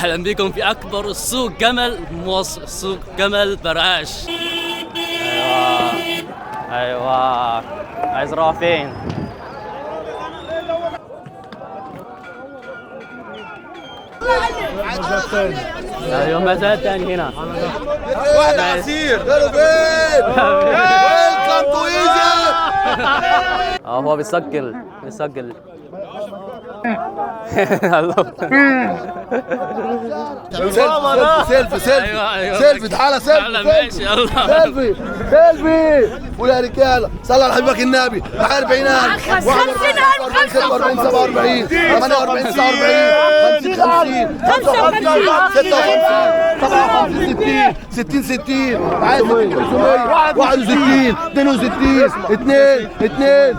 أهلا بكم في أكبر سوق جمل مصر، سوق جمل براش. أيوة أيوة، عايز أروح فين؟ أيوة مزاد تاني هنا. واحد عصير قالوا فين؟ ويلكم تو ايجيبت. هو بيسجل. سيلفي سيلفي تعالى يلا ماشي يلا سيلفي ويا رجاله صلى على حبيبك النبي. 40,000 46 47 48 48 49 50 56 60 60 عايز 61 62 2 2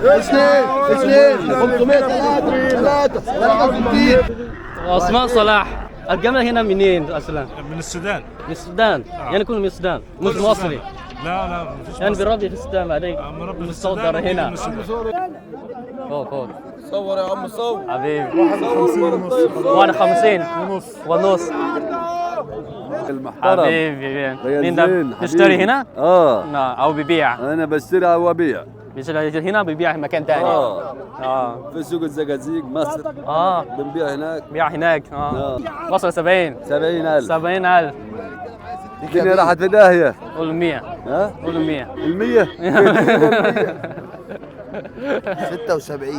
563 عثمان صلاح. الجمل هنا منين اصلا؟ من السودان. من السودان؟ يعني كله من السودان مش مصري؟ لا مفيش يعني بيربي في السودان بعدين مربي في مصدر هنا. فوق صور يا عم صور حبيبي. 51 ونص المحترم حبيبي. مين ده غيازين بيشتري هنا؟ نعم او بيبيع؟ انا بشتري او ابيع بيشتري هنا بيبيع في مكان تاني. في سوق الزقازيق مصر بنبيع هناك. بيع هناك. وصل 70. 70,000 70,000. الدنيا راحت في داهيه. قول 100. ها قول 100. ال100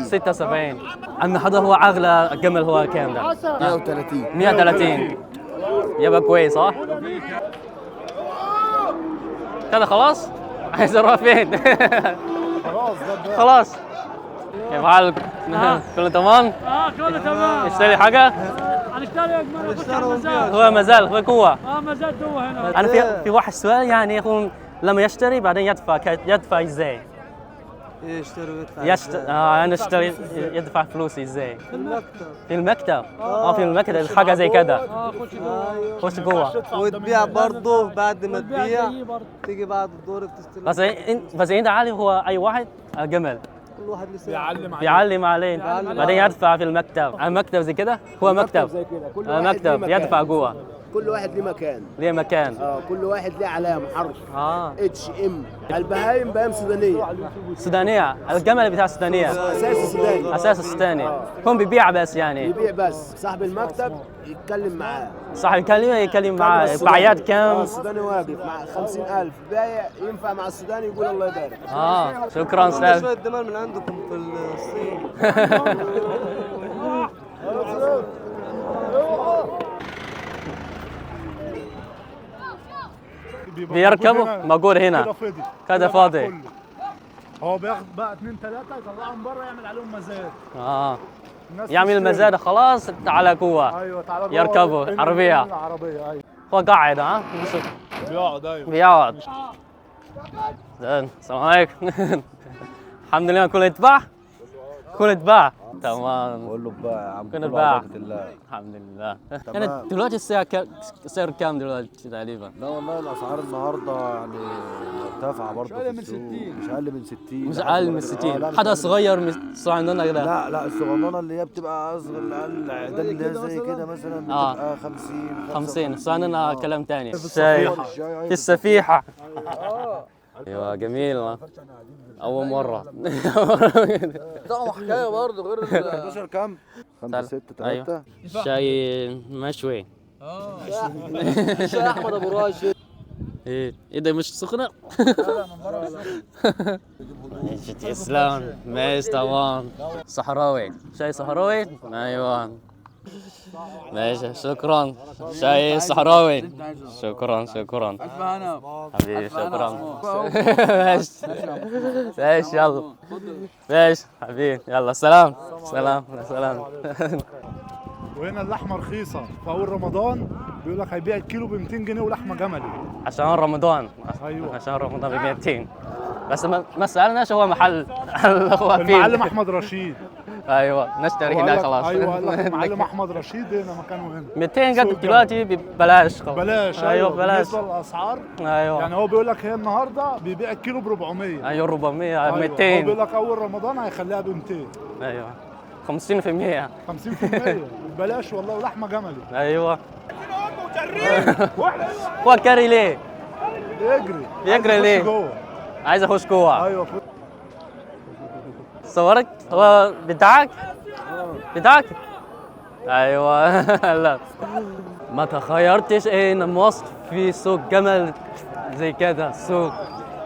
76 أن هذا هو أغلى جمل. هو كام ده؟ 130 130. يبقى كويس صح؟ كده خلاص؟ عايز اروح فين؟ خلاص. كيف حالك؟ كله تمام؟ كله تمام. اشتري حاجة؟ هنشتري يا جماعه. هو مازال في قوة. مازال جوه هنا. أنا في واحد سؤال، يعني يكون لما يشتري بعدين يدفع ازاي؟ أنا اشتري يدفع فلوسي ازاي؟ في المكتب. في المكتب حاجة زي كده. خش جوه. وتبيع برضه بعد ما تبيع تيجي بعد الدور بتستلم. بس انت عارف هو اي واحد جمل كل واحد لسه بيعلم عليه بعدين يدفع في المكتب. المكتب زي كده هو مكتب زي كده كل واحد مكتب ليه يدفع مكان. جوه. كل واحد ليه مكان. ليه مكان. كل واحد ليه علامه حرف اتش ام. البهايم بهايم سودانية. الجمل بتاع السودانية اساس سوداني. اساس السوداني. هم بيبيع بس يعني. يبيع بس. صاحب المكتب يتكلم معاه. صاحب يكلم معاه. باعيات كام؟ السوداني واقف مع 50,000 بايع ينفع مع السوداني يقول الله يبارك. شكرا استاذ. شوية دمار من عندكم في الصين. بيركبوا موجود هنا كده فاضي. هو بياخد بقى 2 3 يطلعهم بره يعمل عليهم مزاد. يعمل مزاد خلاص تعالى جوه. ايوه تعالى جوه. يركبوا عربية. ايوه هو قاعد بيقعد. ايوه بيقعد. زين السلام عليكم. الحمد لله كله يتباع. تمام. قول له بقى يا عم. كله باع. بركة الله. الحمد لله. يعني دلوقتي السعر كام دلوقتي تقريبا؟ لا والله الاسعار النهارده يعني مرتفعه برضه في السوق. مش اقل من 60. مش اقل من 60. حدا صغير صغننه كده. لا الصغننه اللي هي بتبقى اصغر اقل عدد اللي هي زي كده مثلا بتبقى 50 صغننه كلام ثاني. في السفيحه. ايوه جميل. اول مره. طعمه حكايه برضه غير 11 كام؟ 5 6 3. شاي مشوي. شاي احمد ابو راشد. ايه ده مش سخنه؟ اسلام ماشي تمام. صحراوي. شاي صحراوي. ايوه ماشي شكرا. شاي صحراوي. شكرا حبيبي شكرا. ماشي يلا. ماشي حبيبي يلا سلام. وهنا اللحمه رخيصه في اول رمضان. بيقول لك هيبيع الكيلو ب 200 جنيه ولحمه جملي عشان رمضان. ايوه عشان رمضان ب 200. بس ما سالناش هو محل هو فين. المعلم احمد رشيد. ايوه نشتري هناك خلاص. ايوه قال لك المعلم احمد رشيد هنا مكانه هنا. 200 قد دلوقتي ببلاش خلاص. بلاش. ايوه بلاش بالنسبه للاسعار. ايوه يعني هو بيقول لك هي النهارده بيبيع الكيلو ب 400. ايوه 400 هو 200. بيقول لك اول رمضان هيخليها ب 200. ايوه 50%. 50% ببلاش والله ولحمه جملي. ايوه هو كاري ليه؟ يجري يجري عايز ليه؟ يخش جوه. عايز اخش جوه. ايوه صورك؟ هو بتاعك؟ بتاعك؟ ايوه. لا ما تخيرتش ان مصر في سوق جمل زي كده، سوق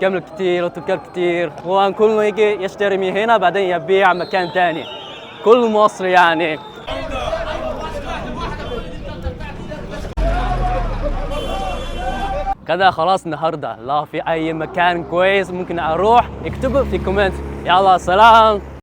جمل كتير وتجار كتير، وان كله يجي يشتري من هنا بعدين يبيع مكان تاني. كل مصر يعني. كده خلاص النهارده، لا في اي مكان كويس ممكن اروح اكتبوا في كومنت. يلا سلام.